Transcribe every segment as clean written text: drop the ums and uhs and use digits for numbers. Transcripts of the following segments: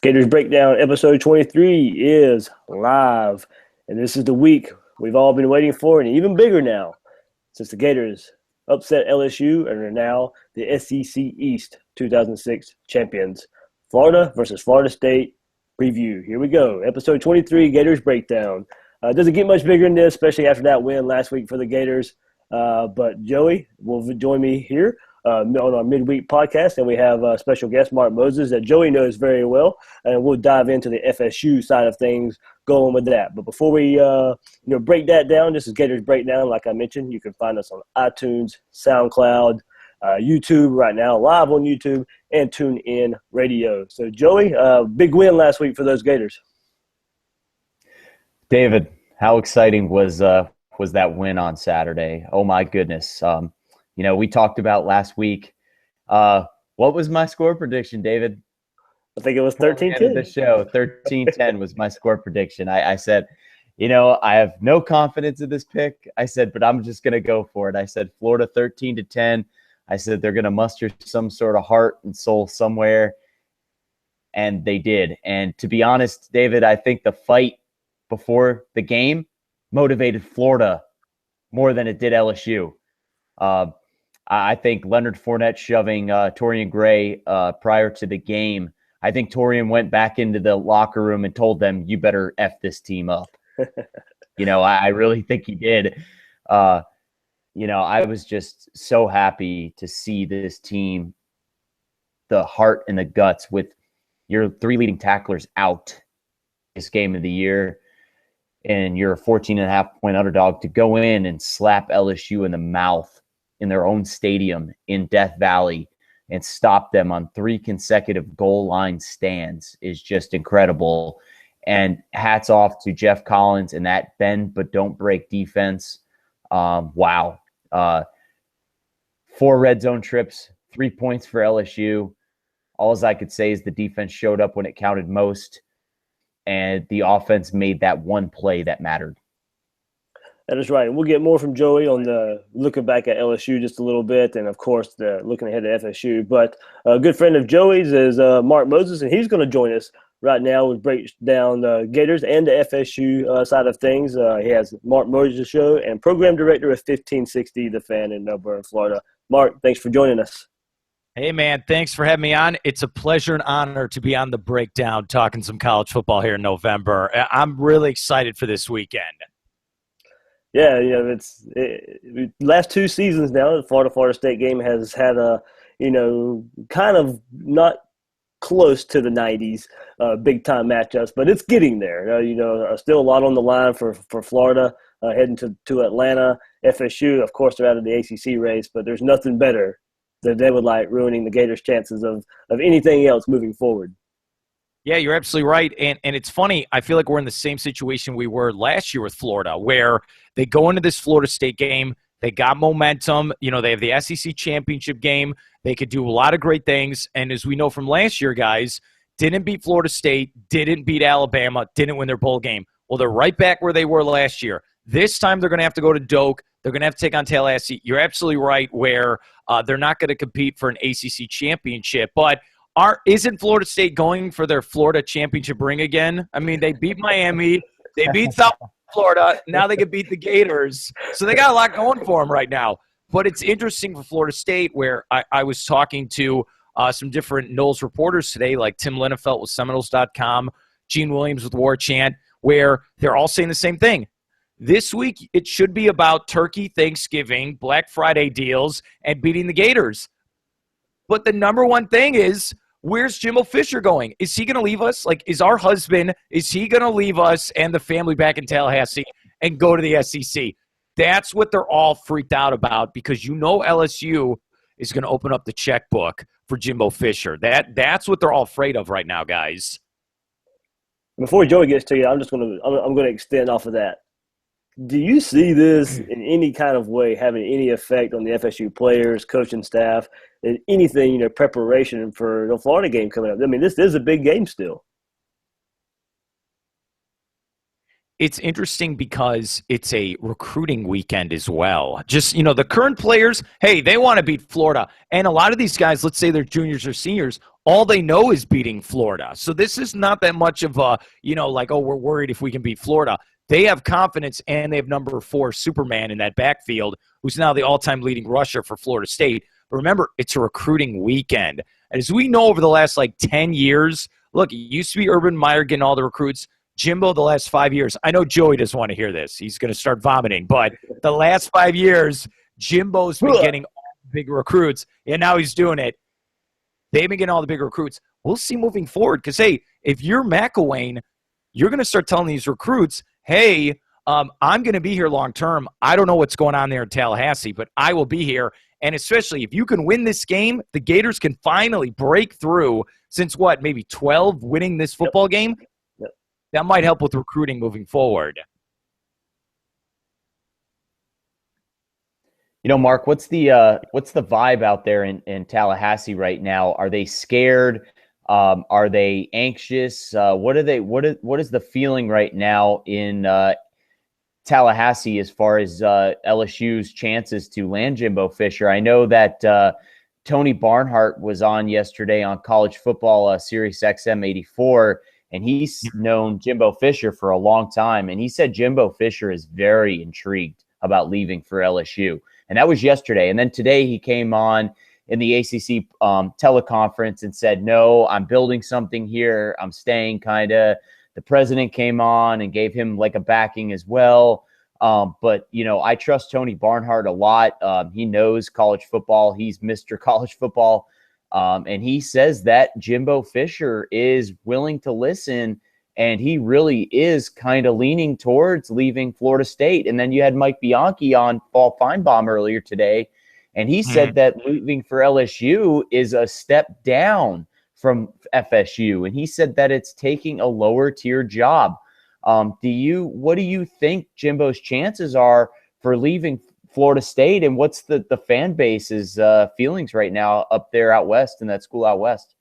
Gators Breakdown episode 23 is live, and this is the week we've all been waiting for, and even bigger now, since the Gators upset LSU and are now the SEC East 2006 champions. Florida versus Florida State preview. Here we go. Episode 23, Gators Breakdown. Doesn't get much bigger than this, especially after that win last week for the Gators. But Joey will join me here on our midweek podcast, and we have a special guest, Mark Moses, that Joey knows very well, and we'll dive into the FSU side of things going with that. But before we break that down, this is Gators Breakdown. Like I mentioned, you can find us on iTunes, SoundCloud, YouTube right now, live on YouTube, and TuneIn Radio. So, Joey, big win last week for those Gators. David, how exciting was that win on Saturday? Oh, my goodness. We talked about last week. What was my score prediction, David? I think it was 13-10. The show, 13-10 was my score prediction. I said, I have no confidence in this pick. I said, but I'm just going to go for it. I said Florida 13-10. I said they're going to muster some sort of heart and soul somewhere, and they did. And to be honest, David, I think the fight before the game motivated Florida more than it did LSU. I think Leonard Fournette shoving Torian Gray prior to the game, I think Torian went back into the locker room and told them, you better F this team up. I really think he did. I was just so happy to see this team, the heart and the guts with your three leading tacklers out this game of the year, and you're a 14.5-point underdog to go in and slap LSU in the mouth in their own stadium in Death Valley and stop them on 3 consecutive goal line stands is just incredible. And hats off to Jeff Collins and that bend but don't break defense. Wow. 4 red zone trips, 3 points for LSU. All I could say is the defense showed up when it counted most, and the offense made that one play that mattered. That is right. We'll get more from Joey on the looking back at LSU just a little bit, and, of course, the looking ahead at FSU. But a good friend of Joey's is Mark Moses, and he's going to join us right now. We'll break down the Gators and the FSU side of things. He has Mark Moses' show and program director of 1560 The Fan in Melbourne, Florida. Mark, thanks for joining us. Hey, man, thanks for having me on. It's a pleasure and honor to be on the breakdown talking some college football here in November. I'm really excited for this weekend. Yeah, it's last 2 seasons now, the Florida State game has had a, kind of not close to the 90s big-time matchups, but it's getting there. Still a lot on the line for Florida heading to Atlanta. FSU, of course, they're out of the ACC race, but there's nothing better than they would like ruining the Gators' chances of anything else moving forward. Yeah, you're absolutely right. And it's funny, I feel like we're in the same situation we were last year with Florida, where they go into this Florida State game, they got momentum, they have the SEC championship game, they could do a lot of great things, and as we know from last year, guys, didn't beat Florida State, didn't beat Alabama, didn't win their bowl game. Well, they're right back where they were last year. This time they're going to have to go to Doak. They're going to have to take on Tallahassee. You're absolutely right where they're not going to compete for an ACC championship, but isn't Florida State going for their Florida championship ring again? I mean, they beat Miami. They beat South Florida. Now they can beat the Gators. So they got a lot going for them right now. But it's interesting for Florida State where I was talking to some different Knowles reporters today, like Tim Linnefelt with Seminoles.com, Gene Williams with War Chant, where they're all saying the same thing. This week, it should be about Turkey, Thanksgiving, Black Friday deals, and beating the Gators. But the number one thing is, where's Jimbo Fisher going? Is he going to leave us? Is our husband, is he going to leave us and the family back in Tallahassee and go to the SEC? That's what they're all freaked out about because LSU is going to open up the checkbook for Jimbo Fisher. That's what they're all afraid of right now, guys. Before Joey gets to you, I'm going to extend off of that. Do you see this in any kind of way having any effect on the FSU players, coaching staff, and anything, preparation for the Florida game coming up? I mean, this is a big game still. It's interesting because it's a recruiting weekend as well. Just, the current players, hey, they want to beat Florida. And a lot of these guys, let's say they're juniors or seniors, all they know is beating Florida. So this is not that much of a, like, oh, we're worried if we can beat Florida. They have confidence, and they have number 4 Superman in that backfield, who's now the all-time leading rusher for Florida State. But remember, it's a recruiting weekend. And as we know over the last, 10 years, look, it used to be Urban Meyer getting all the recruits. Jimbo, the last 5 years, I know Joey doesn't want to hear this. He's going to start vomiting. But the last 5 years, Jimbo's been getting all the big recruits, and now he's doing it. They've been getting all the big recruits. We'll see moving forward because, hey, if you're McElwain, you're going to start telling these recruits, hey, I'm going to be here long term. I don't know what's going on there in Tallahassee, but I will be here. And especially if you can win this game, the Gators can finally break through since maybe 12 winning this football game? Yep. That might help with recruiting moving forward. Mark, what's the vibe out there in Tallahassee right now? Are they scared? Are they anxious? What is the feeling right now in Tallahassee as far as LSU's chances to land Jimbo Fisher? I know that Tony Barnhart was on yesterday on College Football Sirius XM 84, and he's known Jimbo Fisher for a long time, and he said Jimbo Fisher is very intrigued about leaving for LSU. And that was yesterday. And then today he came on in the ACC teleconference and said, no, I'm building something here. I'm staying kind of. The president came on and gave him a backing as well. But, I trust Tony Barnhart a lot. He knows college football. He's Mr. College Football. And he says that Jimbo Fisher is willing to listen, and he really is kind of leaning towards leaving Florida State. And then you had Mike Bianchi on Paul Feinbaum earlier today, and he said that leaving for LSU is a step down from FSU. And he said that it's taking a lower tier job. What do you think Jimbo's chances are for leaving Florida State, and what's the fan base's feelings right now up there out west in that school out west?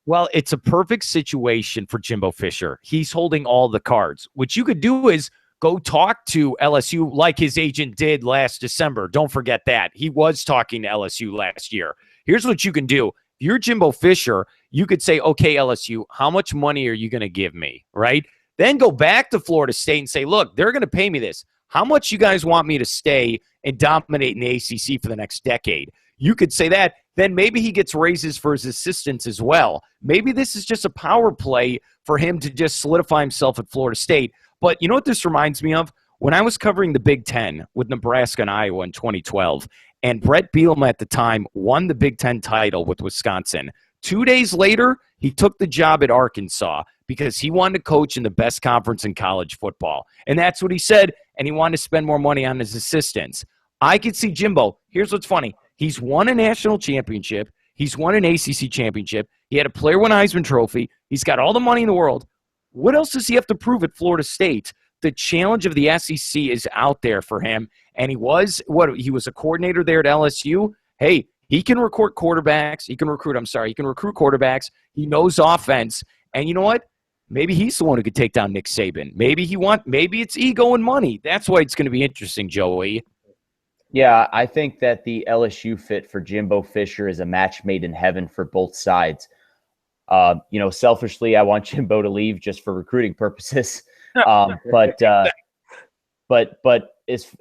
Well, it's a perfect situation for Jimbo Fisher. He's holding all the cards. What you could do is go talk to LSU like his agent did last December. Don't forget that. He was talking to LSU last year. Here's what you can do. If you're Jimbo Fisher, you could say, okay, LSU, how much money are you going to give me, right? Then go back to Florida State and say, look, they're going to pay me this. How much you guys want me to stay and dominate in the ACC for the next decade? You could say that. Then maybe he gets raises for his assistants as well. Maybe this is just a power play for him to just solidify himself at Florida State. But you know what this reminds me of? When I was covering the Big Ten with Nebraska and Iowa in 2012, and Brett Bielema at the time won the Big Ten title with Wisconsin. 2 days later, he took the job at Arkansas because he wanted to coach in the best conference in college football. And that's what he said, and he wanted to spend more money on his assistants. I could see Jimbo. Here's what's funny. He's won a national championship. He's won an ACC championship. He had a player win a Heisman Trophy. He's got all the money in the world. What else does he have to prove at Florida State? The challenge of the SEC is out there for him, and he was a coordinator there at LSU. Hey, he can recruit quarterbacks. He can recruit quarterbacks. He knows offense. And you know what? Maybe he's the one who could take down Nick Saban. Maybe it's ego and money. That's why it's going to be interesting, Joey. Yeah, I think that the LSU fit for Jimbo Fisher is a match made in heaven for both sides. Selfishly, I want Jimbo to leave just for recruiting purposes. But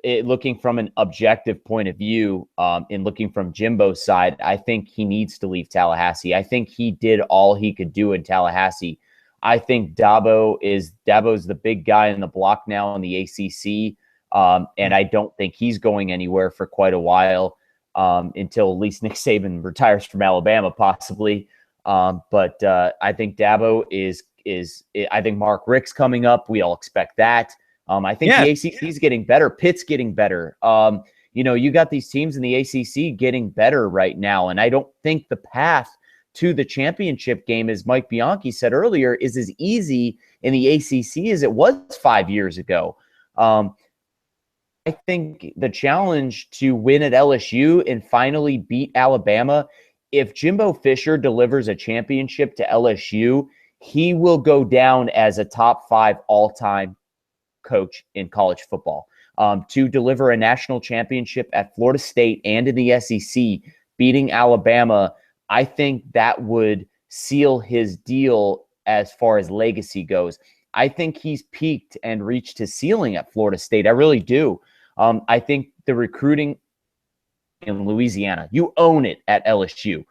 looking from an objective point of view, in looking from Jimbo's side, I think he needs to leave Tallahassee. I think he did all he could do in Tallahassee. I think Dabo's the big guy in the block now in the ACC. And I don't think he's going anywhere for quite a while, until at least Nick Saban retires from Alabama, possibly. But I think Dabo is I think Mark Richt's coming up. We all expect that. I think the ACC is getting better. Pitt's getting better. You got these teams in the ACC getting better right now. And I don't think the path to the championship game, as Mike Bianchi said earlier, is as easy in the ACC as it was 5 years ago. I think the challenge to win at LSU and finally beat Alabama, if Jimbo Fisher delivers a championship to LSU, he will go down as a top 5 all-time coach in college football. To deliver a national championship at Florida State and in the SEC, beating Alabama, I think that would seal his deal as far as legacy goes. I think he's peaked and reached his ceiling at Florida State. I really do. I think the recruiting in Louisiana, you own it at LSU.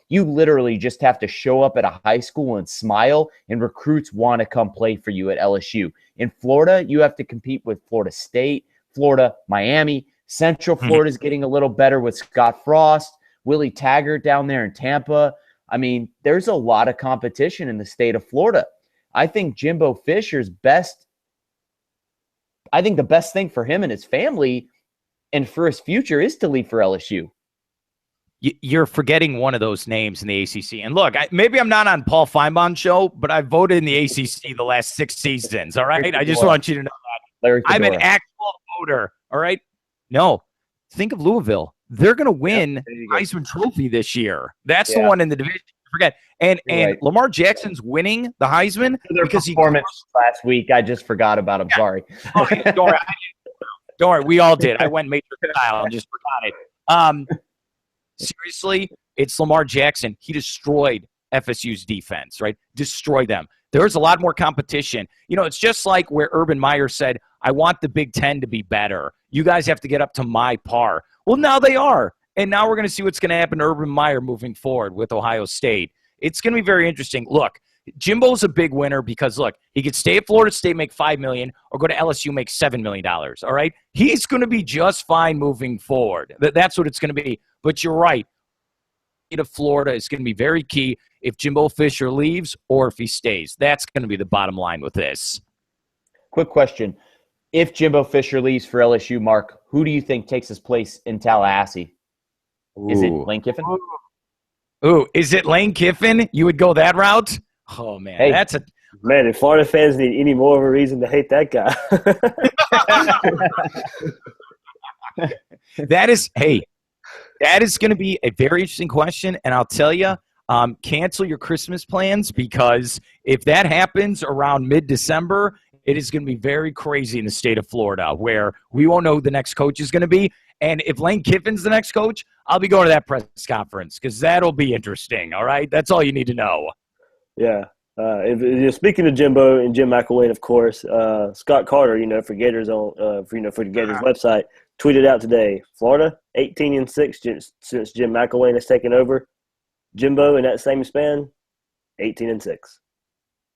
You literally just have to show up at a high school and smile, and recruits want to come play for you at LSU. In Florida, you have to compete with Florida State, Florida, Miami. Central Florida is getting a little better with Scott Frost, Willie Taggart down there in Tampa. I mean, there's a lot of competition in the state of Florida. I think Jimbo Fisher's best – I think the best thing for him and his family and for his future is to leave for LSU. You're forgetting one of those names in the ACC. And look, maybe I'm not on Paul Feinbaum's show, but I've voted in the ACC the last 6 seasons, all right? I just want you to know that. I'm an actual voter, all right? No, think of Louisville. They're going to win the Heisman Trophy this year. That's the one in the division. Forget. And right. Lamar Jackson's winning the Heisman because performance last week. I just forgot about him. Yeah. Sorry. Okay, don't worry. We all did. I went Matrix style and just forgot it. Seriously, it's Lamar Jackson. He destroyed FSU's defense, right? Destroyed them. There's a lot more competition. You know, it's just like where Urban Meyer said, I want the Big Ten to be better. You guys have to get up to my par. Well, now they are. And now we're going to see what's going to happen to Urban Meyer moving forward with Ohio State. It's going to be very interesting. Look, Jimbo's a big winner because, look, he could stay at Florida State, make $5 million, or go to LSU, make $7 million, all right? He's going to be just fine moving forward. That's what it's going to be. But you're right. To Florida is going to be very key if Jimbo Fisher leaves or if he stays. That's going to be the bottom line with this. Quick question. If Jimbo Fisher leaves for LSU, Mark, who do you think takes his place in Tallahassee? Is it Lane Kiffin? Ooh, is it Lane Kiffin? You would go that route? Oh, man. Hey. That's a – Man, if Florida fans need any more of a reason to hate that guy. That is going to be a very interesting question, and I'll tell you, cancel your Christmas plans because if that happens around mid-December, it is going to be very crazy in the state of Florida where we won't know who the next coach is going to be. And if Lane Kiffin's the next coach, I'll be going to that press conference because that'll be interesting, all right? That's all you need to know. Yeah. Speaking of Jimbo and Jim McElwain, of course, Scott Carter, for Gators for the Gators website, tweeted out today, Florida 18-6 since Jim McElwain has taken over. Jimbo in that same span, 18-6.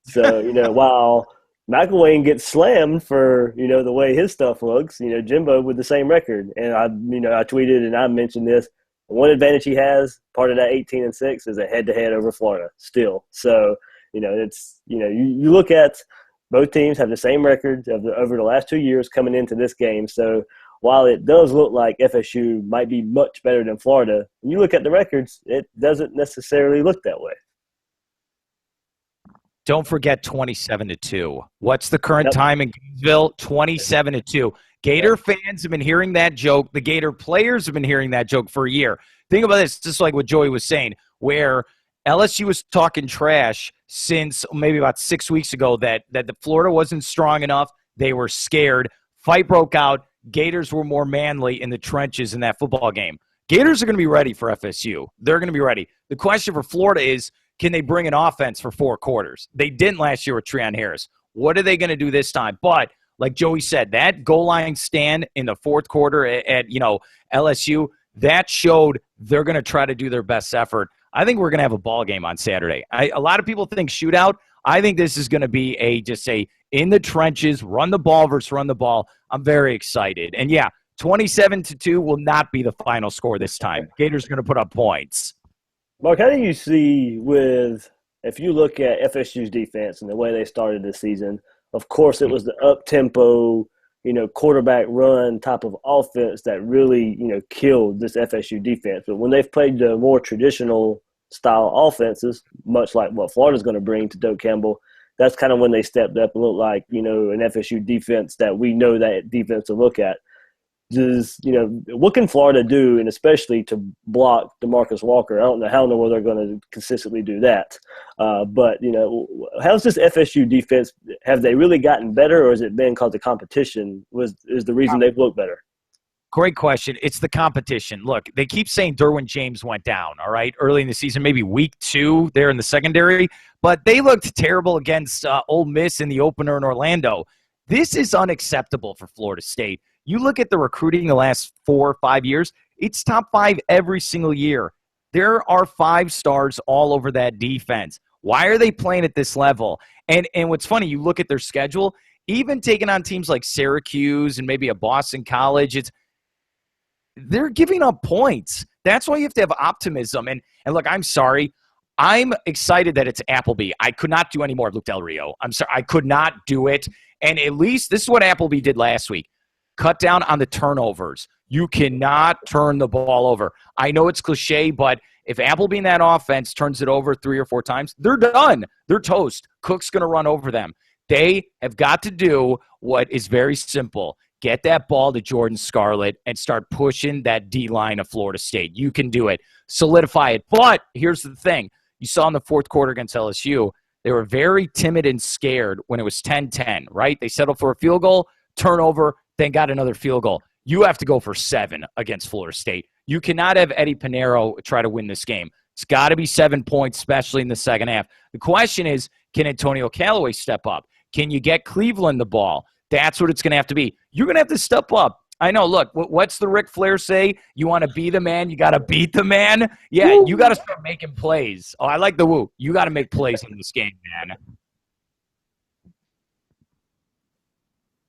So while McElwain gets slammed for the way his stuff looks, Jimbo with the same record, and I tweeted and I mentioned this. One advantage he has, part of that 18-6, is a head-to-head over Florida still. So. It's you look at both teams have the same record over the last 2 years coming into this game. So while it does look like FSU might be much better than Florida, when you look at the records, it doesn't necessarily look that way. Don't forget 27-2. What's the current time in Gainesville? 27-2. Gator fans have been hearing that joke. The Gator players have been hearing that joke for a year. Think about this, just like what Joey was saying, where LSU was talking trash since maybe about 6 weeks ago that the Florida wasn't strong enough. They were scared. Fight broke out. Gators were more manly in the trenches in that football game. Gators are going to be ready for FSU. They're going to be ready. The question for Florida is, can they bring an offense for 4 quarters? They didn't last year with Treon Harris. What are they going to do this time? But like Joey said, that goal line stand in the fourth quarter at LSU, that showed they're going to try to do their best effort. I think we're going to have a ball game on Saturday. A lot of people think shootout. I think this is going to be a in the trenches, run the ball versus run the ball. I'm very excited. And, 27-2 will not be the final score this time. Gators are going to put up points. Mark, how do you see if you look at FSU's defense and the way they started this season, of course it was the up-tempo, quarterback run type of offense that really, killed this FSU defense. But when they've played the more traditional style offenses, much like what Florida's going to bring to Doak Campbell, that's kind of when they stepped up and looked like, an FSU defense that we know that defense to look at. What can Florida do, and especially to block DeMarcus Walker? I don't know how in the world they're going to consistently do that. But how's this FSU defense? Have they really gotten better, or has it been because the competition is the reason they've looked better? Great question. It's the competition. Look, they keep saying Derwin James went down, all right, early in the season, maybe week 2 there in the secondary, but they looked terrible against Ole Miss in the opener in Orlando. This is unacceptable for Florida State. You look at the recruiting the last 4 or 5 years, it's top 5 every single year. There are 5 stars all over that defense. Why are they playing at this level? And what's funny, you look at their schedule, even taking on teams like Syracuse and maybe a Boston College, they're giving up points. That's why you have to have optimism. And look, I'm sorry. I'm excited that it's Appleby. I could not do any more of Luke Del Rio. I'm sorry. I could not do it. And at least this is what Appleby did last week. Cut down on the turnovers. You cannot turn the ball over. I know it's cliche, but if Appleby in that offense turns it over 3 or 4 times, they're done. They're toast. Cook's going to run over them. They have got to do what is very simple. Get that ball to Jordan Scarlett and start pushing that D-line of Florida State. You can do it. Solidify it. But here's the thing. You saw in the fourth quarter against LSU, they were very timid and scared when it was 10-10, right? They settled for a field goal, turnover, then got another field goal. You have to go for 7 against Florida State. You cannot have Eddie Pinheiro try to win this game. It's got to be 7 points, especially in the second half. The question is, can Antonio Callaway step up? Can you get Cleveland the ball? That's what it's going to have to be. You're going to have to step up. I know, look, what's the Ric Flair say? You want to be the man, you got to beat the man. Yeah, woo. You got to start making plays. Oh, I like the woo. You got to make plays in this game, man.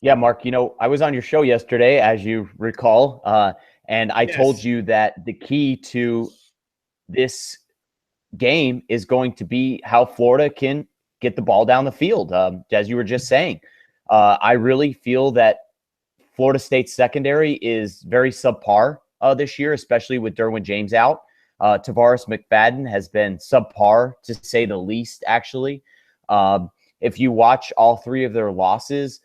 Yeah, Mark, I was on your show yesterday, as you recall, and I told you that the key to this game is going to be how Florida can get the ball down the field, as you were just saying. I really feel that Florida State's secondary is very subpar this year, especially with Derwin James out. Tavares McFadden has been subpar, to say the least, actually. If you watch all 3 of their losses,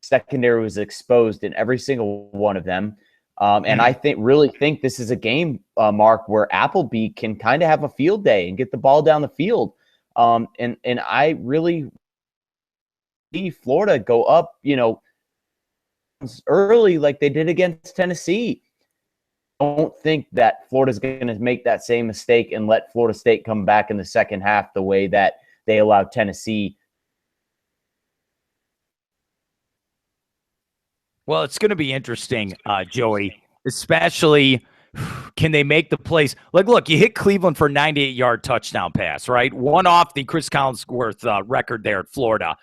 secondary was exposed in every single one of them. And I really think this is a game, Mark, where Appleby can kind of have a field day and get the ball down the field. And I really see Florida go up, early like they did against Tennessee. I don't think that Florida's going to make that same mistake and let Florida State come back in the second half the way that they allowed Tennessee. Well, it's going to be interesting, Joey, especially can they make the plays? Like, look, you hit Cleveland for a 98-yard touchdown pass, right? One off the Chris Collinsworth record there at Florida.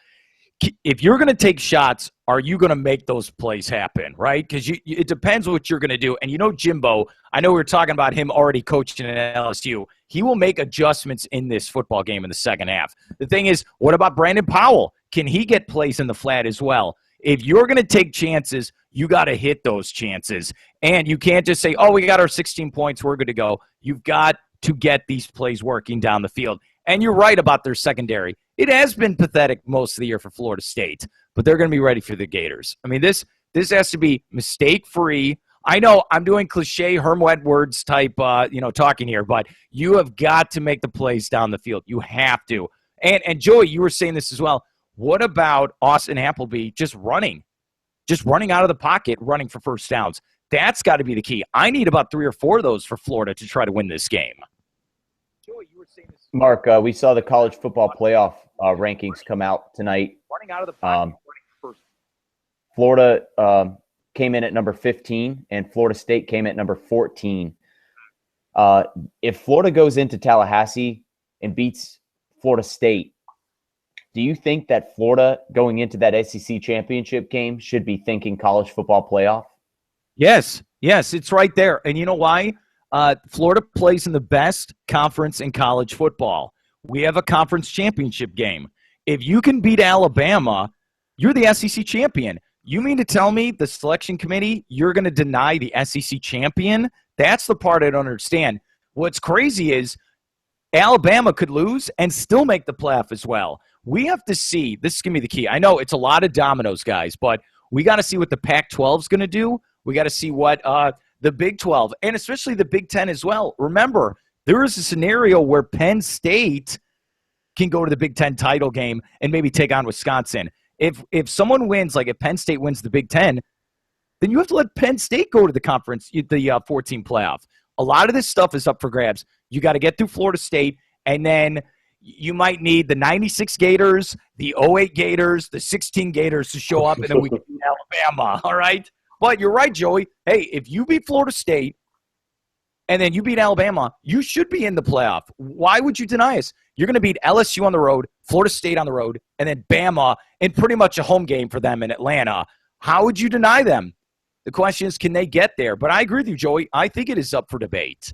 If you're going to take shots, are you going to make those plays happen, right? Because it depends what you're going to do. And Jimbo, I know we were talking about him already coaching at LSU. He will make adjustments in this football game in the second half. The thing is, what about Brandon Powell? Can he get plays in the flat as well? If you're going to take chances, you got to hit those chances. And you can't just say, oh, we got our 16 points, we're good to go. You've got to get these plays working down the field. And you're right about their secondary. It has been pathetic most of the year for Florida State, but they're going to be ready for the Gators. I mean, this has to be mistake-free. I know I'm doing cliche Herm Edwards type, talking here, but you have got to make the plays down the field. You have to. And Joey, you were saying this as well. What about Austin Appleby just running out of the pocket, running for first downs? That's got to be the key. I need about 3 or 4 of those for Florida to try to win this game. Joey, you were saying this. Mark, we saw the college football playoff rankings come out tonight. Running out of the pocket, running first. Florida came in at number 15, and Florida State came at number 14. If Florida goes into Tallahassee and beats Florida State, do you think that Florida, going into that SEC championship game, should be thinking college football playoff? Yes, it's right there. And you know why? Florida plays in the best conference in college football. We have a conference championship game. If you can beat Alabama, you're the SEC champion. You mean to tell me the selection committee, you're going to deny the SEC champion? That's the part I don't understand. What's crazy is Alabama could lose and still make the playoff as well. We have to see. This is going to be the key. I know it's a lot of dominoes, guys, but we got to see what the Pac-12 is going to do. We got to see what the Big 12 and especially the Big 10 as well. Remember, there is a scenario where Penn State can go to the Big 10 title game and maybe take on Wisconsin. If someone wins, like if Penn State wins the Big 10, then you have to let Penn State go to the conference, the 14 playoff. A lot of this stuff is up for grabs. You got to get through Florida State, and then you might need the 96 Gators, the 08 Gators, the 16 Gators to show up, and then we can beat Alabama, all right? But you're right, Joey. Hey, if you beat Florida State and then you beat Alabama, you should be in the playoff. Why would you deny us? You're going to beat LSU on the road, Florida State on the road, and then Bama in pretty much a home game for them in Atlanta. How would you deny them? The question is, can they get there? But I agree with you, Joey. I think it is up for debate.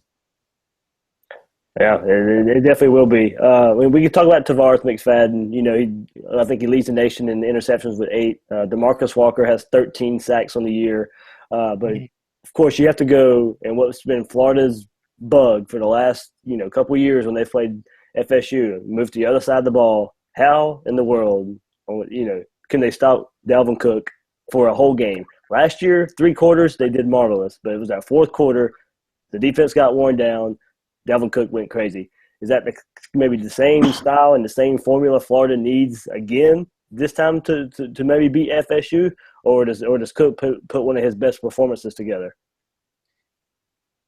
Yeah, it definitely will be. We can talk about Tavares McFadden. You know, I think he leads the nation in interceptions with 8. DeMarcus Walker has 13 sacks on the year. But, of course, you have to go, and what's been Florida's bug for the last, couple of years when they played FSU, move to the other side of the ball. How in the world, can they stop Dalvin Cook for a whole game? Last year, 3 quarters, they did marvelous. But it was that 4th quarter, the defense got worn down. Dalvin Cook went crazy. Is that maybe the same style and the same formula Florida needs again this time to maybe beat FSU, or does Cook put one of his best performances together?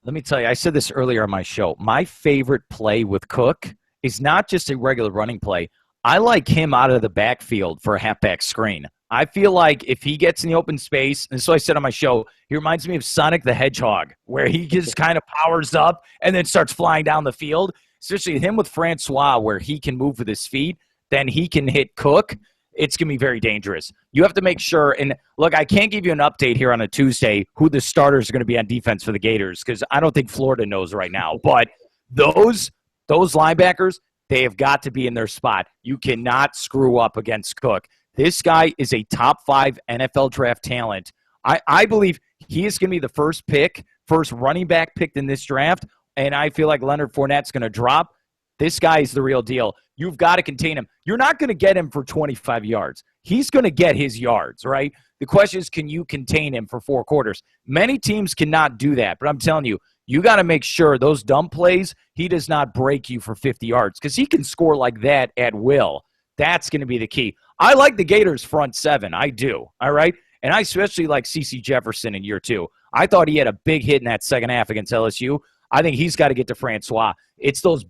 Let me tell you, I said this earlier on my show. My favorite play with Cook is not just a regular running play. I like him out of the backfield for a halfback screen. I feel like if he gets in the open space, and so I said on my show, he reminds me of Sonic the Hedgehog, where he just kind of powers up and then starts flying down the field, especially him with Francois, where he can move with his feet, then he can hit Cook. It's going to be very dangerous. You have to make sure, and look, I can't give you an update here on a Tuesday who the starters are going to be on defense for the Gators, because I don't think Florida knows right now. But those linebackers, they have got to be in their spot. You cannot screw up against Cook. This guy is a top 5 NFL draft talent. I believe he is going to be the first running back picked in this draft, and I feel like Leonard Fournette's going to drop. This guy is the real deal. You've got to contain him. You're not going to get him for 25 yards. He's going to get his yards, right? The question is, can you contain him for 4 quarters? Many teams cannot do that, but I'm telling you, you got to make sure those dump plays, he does not break you for 50 yards, because he can score like that at will. That's going to be the key. I like the Gators front 7. I do. All right? And I especially like C.C. Jefferson in year 2. I thought he had a big hit in that second half against LSU. I think he's got to get to Francois. It's those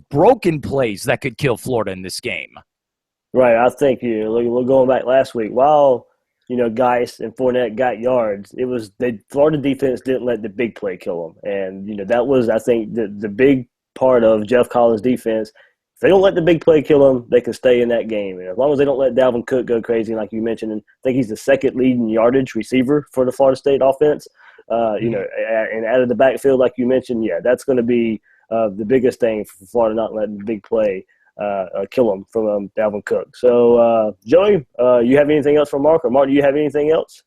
broken plays that could kill Florida in this game. Right. I think we're going back last week. While, Geis and Fournette got yards, it was Florida defense didn't let the big play kill them. And, that was, I think, the big part of Jeff Collins' defense. If they don't let the big play kill them, they can stay in that game. And as long as they don't let Dalvin Cook go crazy, like you mentioned, and I think he's the second leading yardage receiver for the Florida State offense, and out of the backfield, like you mentioned, that's going to be the biggest thing for Florida, not letting the big play kill them from Dalvin Cook. So, Joey, you have anything else for Mark? Or Mark, do you have anything else?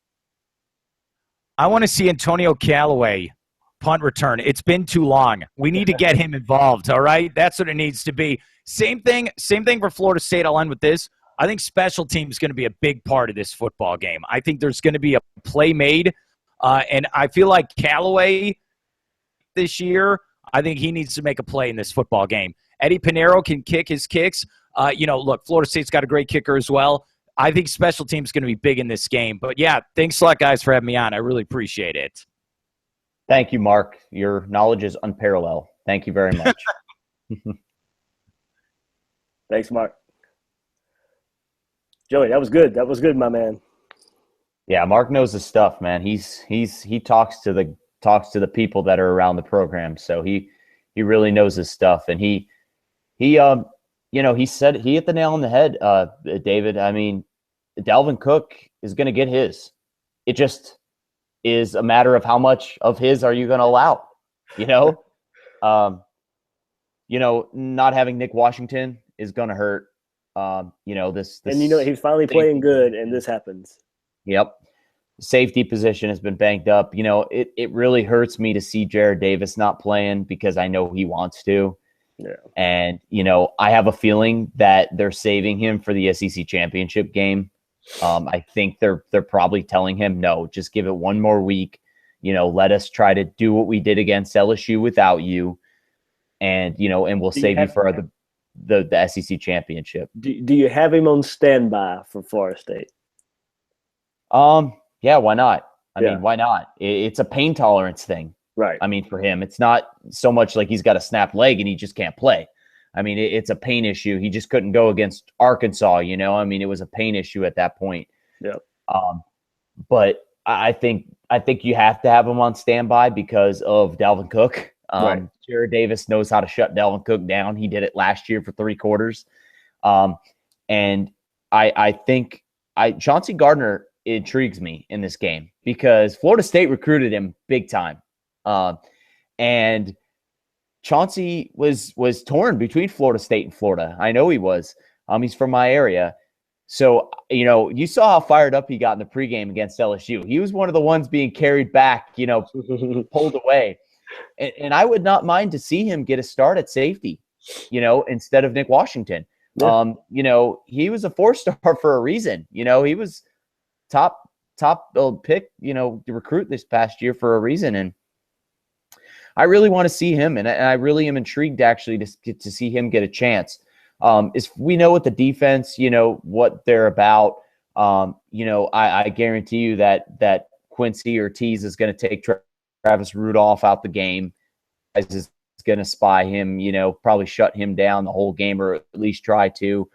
I want to see Antonio Callaway punt return. It's been too long. We need to get him involved, all right? That's what it needs to be. Same thing for Florida State. I'll end with this. I think special teams is going to be a big part of this football game. I think there's going to be a play made, and I feel like Callaway this year, I think he needs to make a play in this football game. Eddie Pinheiro can kick his kicks. Look, Florida State's got a great kicker as well. I think special teams is going to be big in this game. But, thanks a lot, guys, for having me on. I really appreciate it. Thank you, Mark. Your knowledge is unparalleled. Thank you very much. Thanks, Mark. Joey, that was good. That was good, my man. Yeah, Mark knows his stuff, man. He talks to the people that are around the program, so he really knows his stuff. And he said he hit the nail on the head, David. I mean, Dalvin Cook is going to get his. It just is a matter of how much of his are you going to allow. Not having Nick Washington is going to hurt. This and he's finally playing good, and this happens. Yep. Safety position has been banged up. It really hurts me to see Jared Davis not playing, because I know he wants to. Yeah. And, I have a feeling that they're saving him for the SEC championship game. I think they're probably telling him, no, just give it one more week. Let us try to do what we did against LSU without you. And, and we'll save you for the SEC championship. Do you have him on standby for Florida State? Yeah, why not? I mean, why not? It's a pain tolerance thing. Right. I mean, for him, it's not so much like he's got a snapped leg and he just can't play. I mean, it's a pain issue. He just couldn't go against Arkansas, you know? I mean, it was a pain issue at that point. Yep. But I think you have to have him on standby because of Dalvin Cook. Right. Jared Davis knows how to shut Dalvin Cook down. He did it last year for 3 quarters. And I think Chauncey Gardner intrigues me in this game because Florida State recruited him big time. And Chauncey was torn between Florida State and Florida. I know he was. He's from my area. So, you know, you saw how fired up he got in the pregame against LSU. He was one of the ones being carried back, you know, pulled away. And I would not mind to see him get a start at safety, you know, instead of Nick Washington. Yeah. You know, he was a 4-star for a reason. You know, he was top pick, you know, to recruit this past year for a reason. And I really want to see him, and I really am intrigued actually to see him get a chance. Is we know with the defense, you know, what they're about. You know, I guarantee you that Quincy Ortiz is going to take Travis Rudolph out the game. Is going to spy him, you know, probably shut him down the whole game or at least try to.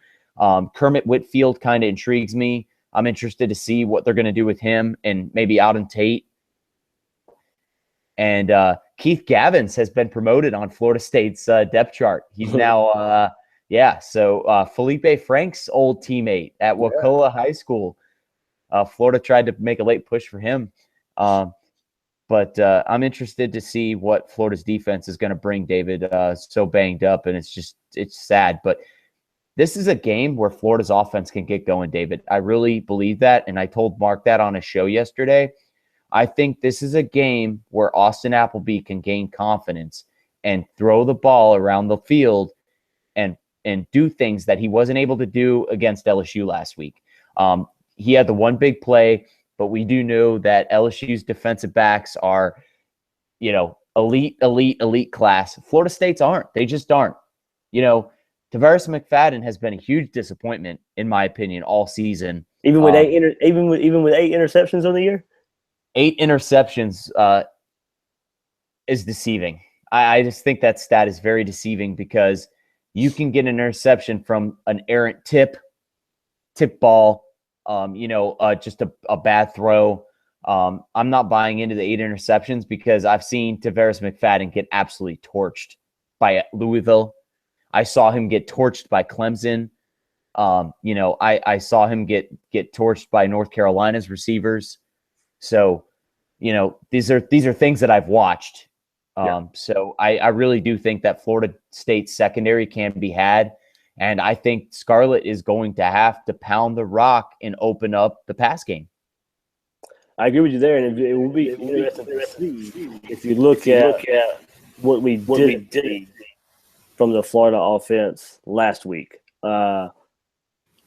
Kermit Whitfield kind of intrigues me. I'm interested to see what they're going to do with him and maybe Auden Tate. And Keith Gavins has been promoted on Florida State's depth chart. He's now, so Felipe Frank's old teammate at Wacola High School. Florida tried to make a late push for him. But I'm interested to see what Florida's defense is going to bring, David. So banged up, and it's sad. But this is a game where Florida's offense can get going, David. I really believe that, and I told Mark that on a show yesterday. I think this is a game where Austin Appleby can gain confidence and throw the ball around the field and do things that he wasn't able to do against LSU last week. He had the one big play, but we do know that LSU's defensive backs are, you know, elite class. Florida State's aren't. They just aren't. You know, Tavares McFadden has been a huge disappointment, in my opinion, all season. Even with eight interceptions on the year? 8 interceptions is deceiving. I just think that stat is very deceiving because you can get an interception from an errant tip ball, just a bad throw. I'm not buying into the 8 interceptions because I've seen Tavares McFadden get absolutely torched by Louisville. I saw him get torched by Clemson. I saw him get torched by North Carolina's receivers. So, you know, these are things that I've watched. So I really do think that Florida State's secondary can be had. And I think Scarlett is going to have to pound the rock and open up the pass game. I agree with you there. And it will be interesting to see if you look at what we did from the Florida offense last week.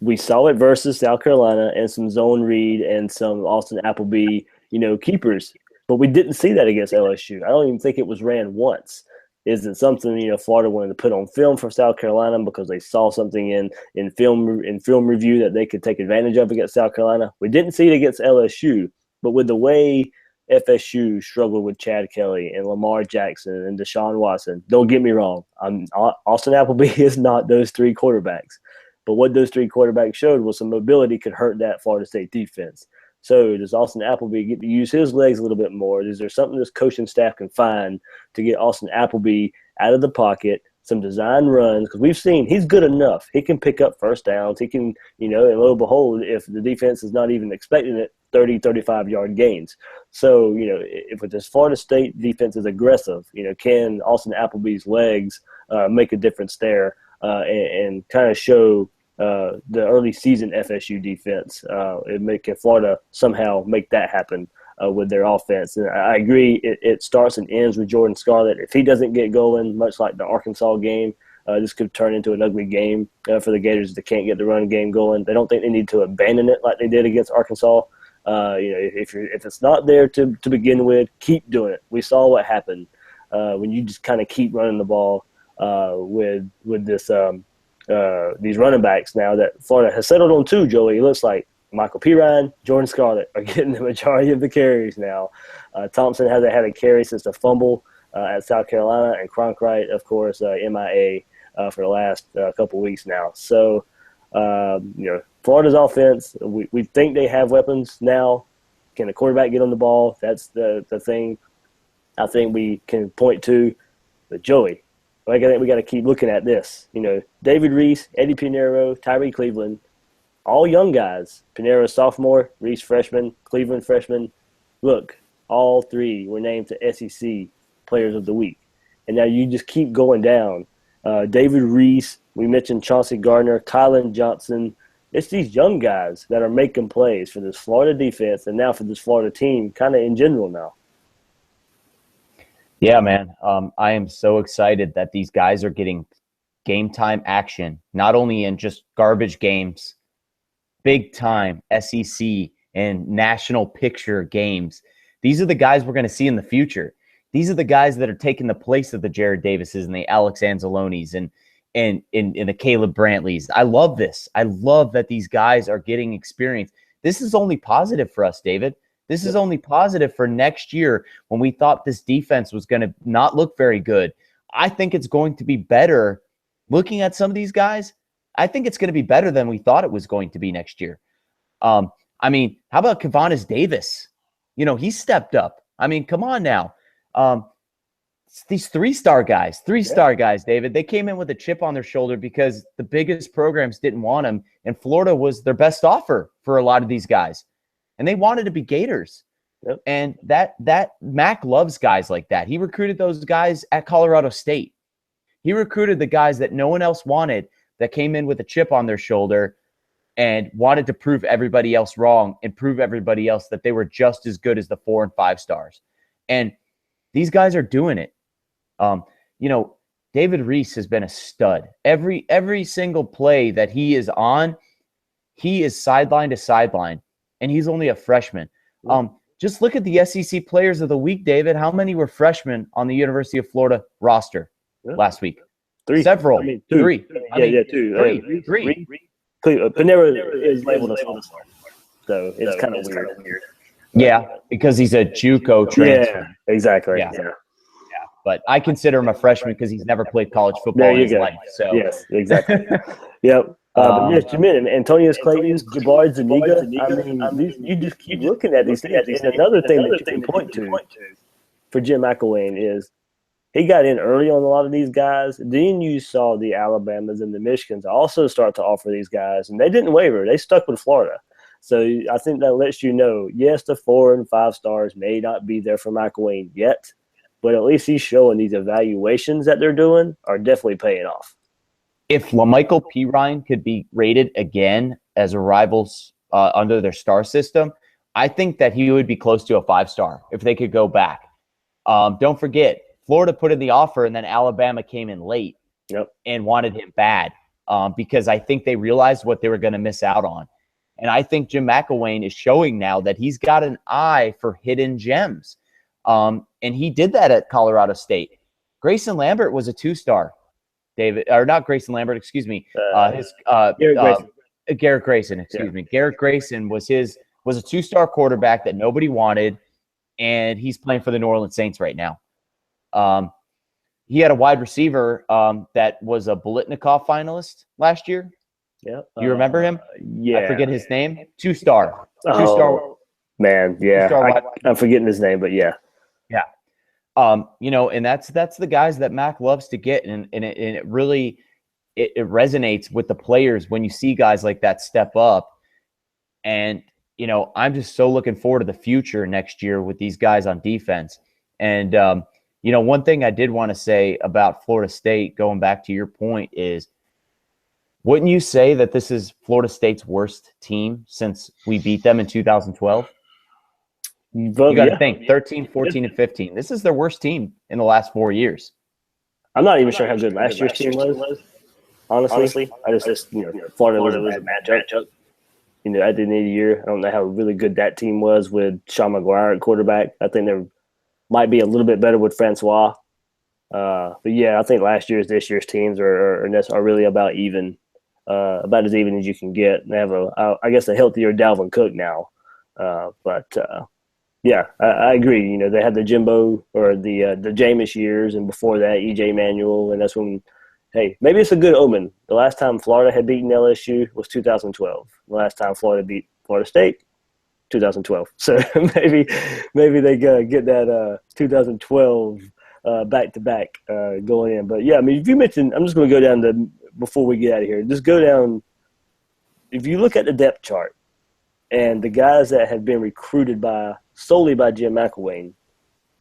We saw it versus South Carolina and some zone read and some Austin Appleby, you know, keepers. But we didn't see that against LSU. I don't even think it was ran once. Is it something, you know, Florida wanted to put on film for South Carolina because they saw something in film review that they could take advantage of against South Carolina? We didn't see it against LSU, but with the way FSU struggled with Chad Kelly and Lamar Jackson and Deshaun Watson, don't get me wrong, Austin Appleby is not those 3 quarterbacks. But what those 3 quarterbacks showed was some mobility could hurt that Florida State defense. So does Austin Appleby get to use his legs a little bit more? Is there something this coaching staff can find to get Austin Appleby out of the pocket, some design runs? Because we've seen he's good enough. He can pick up first downs. He can, you know, and lo and behold, if the defense is not even expecting it, 30, 35-yard gains. So, you know, if this Florida State defense is aggressive, you know, can Austin Appleby's legs make a difference there and kind of show the early season FSU defense can Florida somehow make that happen with their offense? And I agree, it starts and ends with Jordan Scarlett. If he doesn't get going, much like the Arkansas game, this could turn into an ugly game for the Gators that can't get the run game going. They don't think they need to abandon it like they did against Arkansas. If it's not there to begin with, keep doing it. We saw what happened when you just kind of keep running the ball with this these running backs now that Florida has settled on 2, Joey. It looks like Michael Pirine, Jordan Scarlett are getting the majority of the carries now. Thompson hasn't had a carry since the fumble at South Carolina, and Cronkite, of course, MIA for the last couple weeks now. So, Florida's offense, we think they have weapons now. Can the quarterback get on the ball? That's the thing I think we can point to. But Joey, I think we got to keep looking at this. David Reese, Eddie Pinheiro, Tyree Cleveland, all young guys. Pinheiro sophomore, Reese freshman, Cleveland freshman. Look, all three were named to SEC Players of the Week. And now you just keep going down. David Reese, we mentioned Chauncey Gardner, Kylan Johnson. It's these young guys that are making plays for this Florida defense and now for this Florida team kind of in general now. Yeah, man. I am so excited that these guys are getting game time action, not only in just garbage games, big time SEC and national picture games. These are the guys we're going to see in the future. These are the guys that are taking the place of the Jared Davises and the Alex Anzalonis and the Caleb Brantleys. I love this. I love that these guys are getting experience. This is only positive for us, David. This is only positive for next year when we thought this defense was going to not look very good. I think it's going to be better. Looking at some of these guys, I think it's going to be better than we thought it was going to be next year. How about Kavanis Davis? He stepped up. Come on now. These three-star guys, David, they came in with a chip on their shoulder because the biggest programs didn't want them, and Florida was their best offer for a lot of these guys. And they wanted to be Gators. Yep. And that Mac loves guys like that. He recruited those guys at Colorado State. He recruited the guys that no one else wanted, that came in with a chip on their shoulder and wanted to prove everybody else wrong and prove everybody else that they were just as good as the 4 and 5 stars. And these guys are doing it. David Reese has been a stud. Every single play that he is on, he is sideline to sideline, and he's only a freshman. Just look at the SEC Players of the Week, David. How many were freshmen on the University of Florida roster last week? Three. Several. Two. Three. Two. Three. Panera is labeled a sophomore, so it's kind of weird. Yeah, because he's a JUCO transfer. Yeah, exactly. Yeah. But I consider him a freshman because he's never played college football in his life. So yes, exactly. Yep. But yes, Jamin, Antonius Clayton, Jabari Zuniga. You just keep looking at these things. And another thing that you can point to for Jim McElwain is he got in early on a lot of these guys. Then you saw the Alabamas and the Michigans also start to offer these guys, and they didn't waver. They stuck with Florida. So I think that lets you know, yes, the 4 and 5 stars may not be there for McElwain yet, but at least he's showing these evaluations that they're doing are definitely paying off. If LaMichael Pirine could be rated again as a rivals under their star system, I think that he would be close to a 5-star if they could go back. Don't forget, Florida put in the offer, and then Alabama came in late and wanted him bad because I think they realized what they were going to miss out on. And I think Jim McElwain is showing now that he's got an eye for hidden gems. And he did that at Colorado State. Grayson Lambert was a 2-star, David, or not Grayson Lambert, excuse me. Garrett Grayson, excuse me. Garrett Grayson was a 2-star quarterback that nobody wanted, and he's playing for the New Orleans Saints right now. He had a wide receiver that was a Bolitnikoff finalist last year. Yeah. You remember him? Yeah. I forget his name. 2-star. Man, yeah. I'm forgetting his name, but yeah. Yeah. And that's the guys that Mac loves to get, and it really it resonates with the players when you see guys like that step up. And I'm just so looking forward to the future next year with these guys on defense. And one thing I did want to say about Florida State, going back to your point, is wouldn't you say that this is Florida State's worst team since we beat them in 2012? You got to think 13, 14, and 15. This is their worst team in the last 4 years. I'm not even sure how good last year's team was. Honestly, I just Florida was a bad matchup. At the end of the year, I don't know how really good that team was with Sean McGuire at quarterback. I think they might be a little bit better with Francois. But yeah, I think last year's, this year's teams are really about even. about as even as you can get. They have I guess, a healthier Dalvin Cook now. Yeah, I agree. You know, they had the Jimbo or the Jameis years, and before that, EJ Manuel, and that's when. Hey, maybe it's a good omen. The last time Florida had beaten LSU was 2012. The last time Florida beat Florida State, 2012. So maybe they get that 2012 back to back going in. But yeah, I mean, if you mentioned, I'm just going to go down before we get out of here. Just go down. If you look at the depth chart and the guys that have been recruited solely by Jim McElwain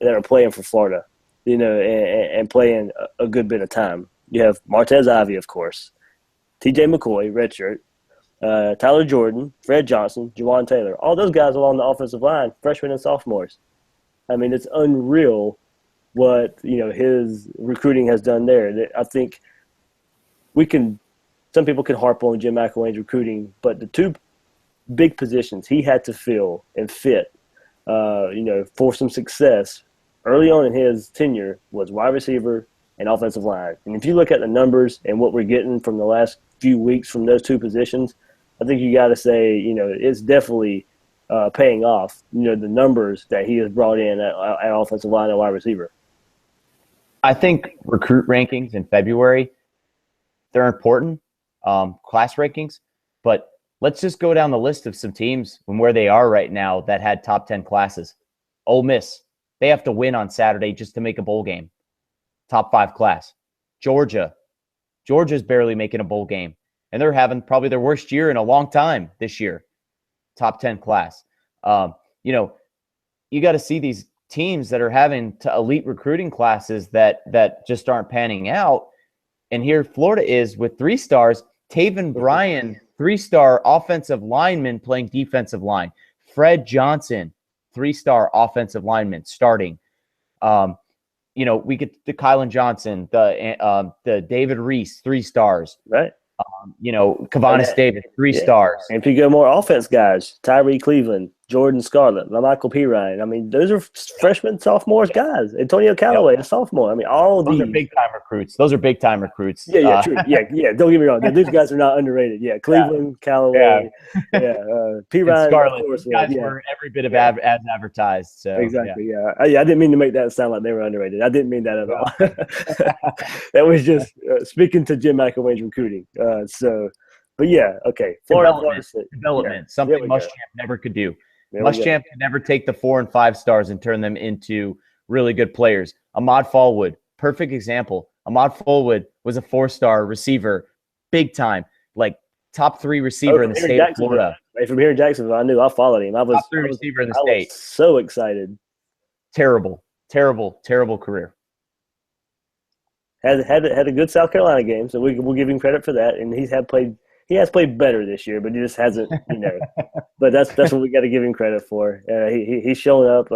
that are playing for Florida, you know, and playing a good bit of time. You have Martez Ivey, of course, T.J. McCoy, redshirt, Tyler Jordan, Fred Johnson, Juwan Taylor. All those guys along the offensive line, freshmen and sophomores. I mean, it's unreal what, you know, his recruiting has done there. I think some people can harp on Jim McElwain's recruiting, but the two big positions he had to fill and fit, you know, for some success early on in his tenure was wide receiver and offensive line. And if you look at the numbers and what we're getting from the last few weeks from those two positions, I think you got to say, you know, it's definitely paying off, you know, the numbers that he has brought in at offensive line and wide receiver. I think recruit rankings in February, they're important, class rankings, but let's just go down the list of some teams and where they are right now that had top 10 classes. Ole Miss, they have to win on Saturday just to make a bowl game. Top 5 class. Georgia's barely making a bowl game, and they're having probably their worst year in a long time this year. Top 10 class. You know, you got to see these teams that are having elite recruiting classes that just aren't panning out. And here Florida is with 3 stars. Taven Bryan, 3-star offensive lineman playing defensive line. Fred Johnson, 3-star offensive lineman starting. You know, we get the Kylan Johnson, the David Reese, 3 stars. Right. You know, Kavanis Davis, 3 stars. And if you go more offense guys, Tyree Cleveland, Jordan Scarlett, Michael P. Ryan. I mean, those are freshmen, sophomores guys. Antonio Callaway, a sophomore. I mean, all those these are big time recruits. Yeah, true. Yeah. Don't get me wrong. These guys are not underrated. Yeah, Cleveland, Callaway, P. Ryan, Scarlett. Of course, these guys were every bit of as advertised. So exactly. Yeah. I didn't mean to make that sound like they were underrated. I didn't mean that at all. That was just speaking to Jim McElwain's recruiting. But yeah, okay. Development. Something Muschamp never could do. Muschamp could never take the 4 and 5 stars and turn them into really good players. Ahmad Fallwood, perfect example. Ahmad Fallwood was a 4-star receiver, big time, like top 3 receiver in the state of Florida. Right from here in Jacksonville, I knew I followed him. I was top 3 receiver in the state. Was so excited. Terrible career. Had a good South Carolina game, so we'll give him credit for that. And he has played better this year, but he just hasn't, you know. But that's what we got to give him credit for. He's shown up,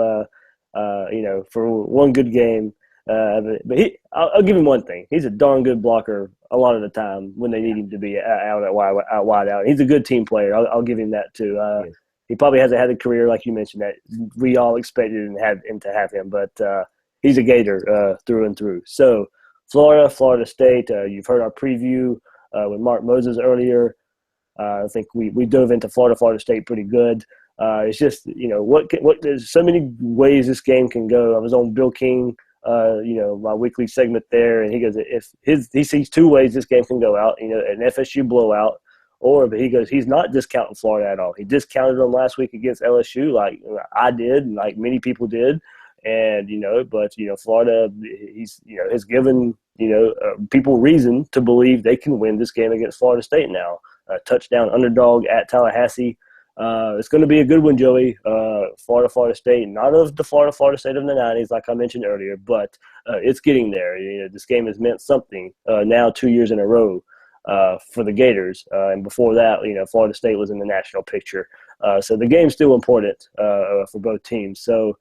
you know, for one good game. But I'll give him one thing. He's a darn good blocker a lot of the time when they need him to be out wide out. He's a good team player. I'll give him that too. He probably hasn't had a career like you mentioned that we all expected him to have him, but he's a Gator through and through. So Florida State. You've heard our preview with Mark Moses earlier. I think we dove into Florida State pretty good. It's just, you know, there's so many ways this game can go. I was on Bill King, you know, my weekly segment there, and he goes, he sees 2 ways this game can go out, you know, an FSU blowout, but he goes, he's not discounting Florida at all. He discounted them last week against LSU, like I did, and like many people did, and you know, but you know, Florida, has given people reason to believe they can win this game against Florida State now. Touchdown underdog at Tallahassee. It's going to be a good one, Joey. Florida State, not of the Florida State of the 90s, like I mentioned earlier, but it's getting there. You know, this game has meant something now 2 years in a row for the Gators. And before that, you know, Florida State was in the national picture. So the game's still important for both teams. So,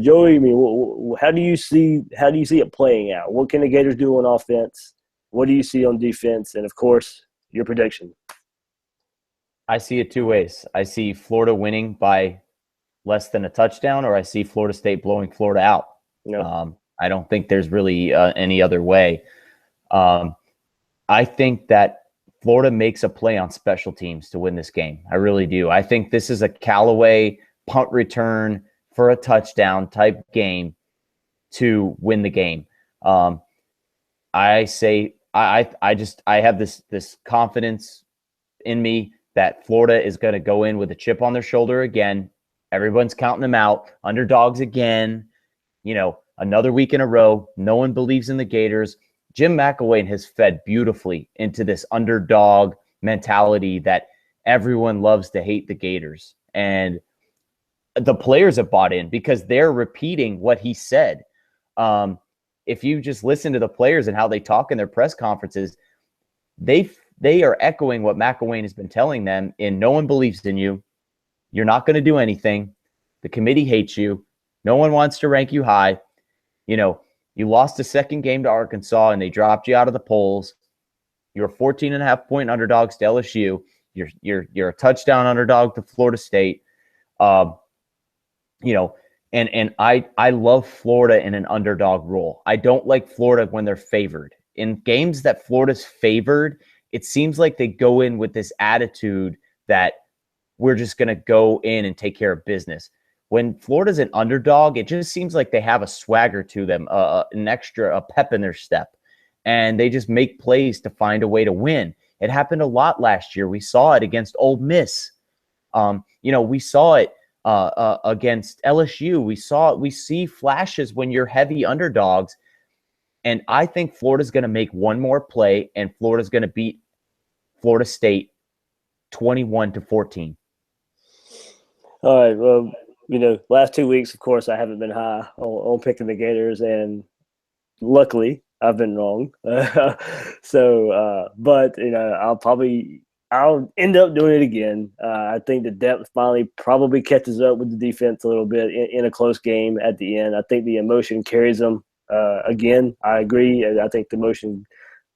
Joey, I mean, how do you see it playing out? What can the Gators do on offense? What do you see on defense? And, of course, your prediction. I see it 2 ways. I see Florida winning by less than a touchdown, or I see Florida State blowing Florida out. I don't think there's really any other way. I think that Florida makes a play on special teams to win this game. I really do. I think this is a Callaway punt return for a touchdown type game to win the game. I have this confidence in me that Florida is going to go in with a chip on their shoulder again. Everyone's counting them out. Underdogs again. Another week in a row. No one believes in the Gators. Jim McElwain has fed beautifully into this underdog mentality that everyone loves to hate the Gators. And the players have bought in because they're repeating what he said. If you just listen to the players and how they talk in their press conferences, they are echoing what McElwain has been telling them in no one believes in you. You're not going to do anything. The committee hates you. No one wants to rank you high. You lost the second game to Arkansas and they dropped you out of the polls. You're 14.5-point underdogs to LSU. You're a touchdown underdog to Florida State. And I love Florida in an underdog role. I don't like Florida when they're favored. In games that Florida's favored, it seems like they go in with this attitude that we're just going to go in and take care of business. When Florida's an underdog, it just seems like they have a swagger to them, a pep in their step, and they just make plays to find a way to win. It happened a lot last year. We saw it against Ole Miss. We saw it against LSU. We see flashes when you're heavy underdogs, and I think Florida's going to make one more play, and Florida's going to beat Florida State 21-14. All right. Well, last 2 weeks, of course, I haven't been high on picking the Gators, and luckily I've been wrong. But I'll end up doing it again. I think the depth finally probably catches up with the defense a little bit in a close game at the end. I think the emotion carries them again. I agree. I think the emotion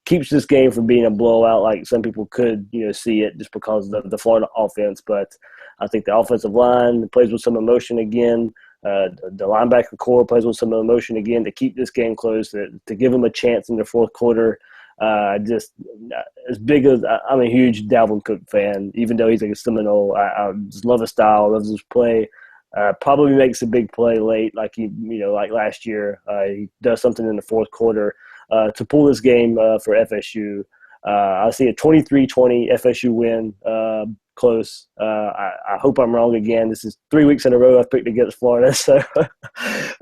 keeps this game from being a blowout like some people could, see it just because of the Florida offense. But I think the offensive line plays with some emotion again. The linebacker core plays with some emotion again to keep this game close, to give them a chance in the fourth quarter. Just as big as I'm a huge Dalvin Cook fan, even though he's like a Seminole. I just love his style, loves his play. Probably makes a big play late, like like last year. He does something in the fourth quarter to pull this game for FSU. I see a 23-20 FSU win. Close. I hope I'm wrong again. This is 3 weeks in a row I've picked against Florida, so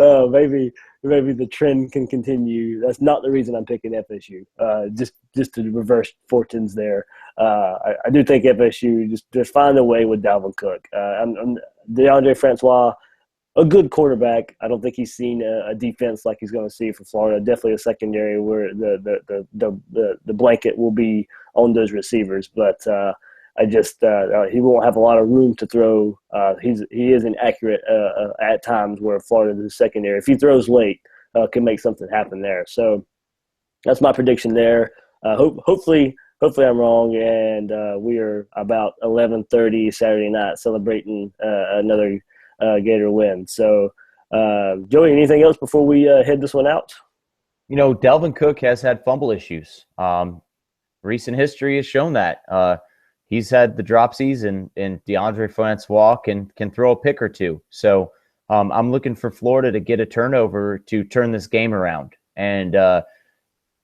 maybe the trend can continue. That's not the reason I'm picking FSU. Just to reverse fortunes there. I do think FSU just find a way with Dalvin Cook. I'm DeAndre Francois, a good quarterback. I don't think he's seen a defense like he's going to see for Florida. Definitely a secondary where the blanket will be on those receivers, but. He won't have a lot of room to throw. He is inaccurate at times where Florida is secondary. If he throws late, can make something happen there. So that's my prediction there. Hopefully I'm wrong, and we are about 11:30 Saturday night celebrating another Gator win. So, Joey, anything else before we head this one out? Dalvin Cook has had fumble issues. Recent history has shown that. He's had the dropsies, and DeAndre Francois can throw a pick or two. So I'm looking for Florida to get a turnover to turn this game around. And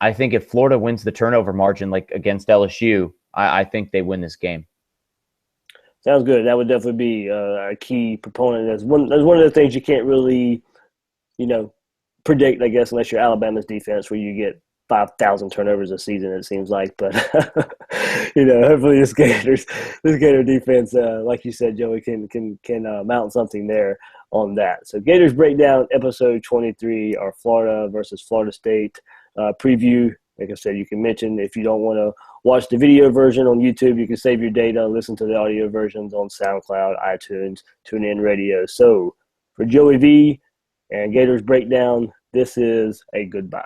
I think if Florida wins the turnover margin like against LSU, I think they win this game. Sounds good. That would definitely be a key proponent. That's one of the things you can't really, predict, I guess, unless you're Alabama's defense, where you get 5,000 turnovers a season, it seems like. But hopefully this Gator defense, like you said, Joey, can mount something there on that. So Gators Breakdown, episode 23, our Florida versus Florida State preview. Like I said, you can mention if you don't want to watch the video version on YouTube, you can save your data, listen to the audio versions on SoundCloud, iTunes, TuneIn Radio. So for Joey V and Gators Breakdown, this is a goodbye.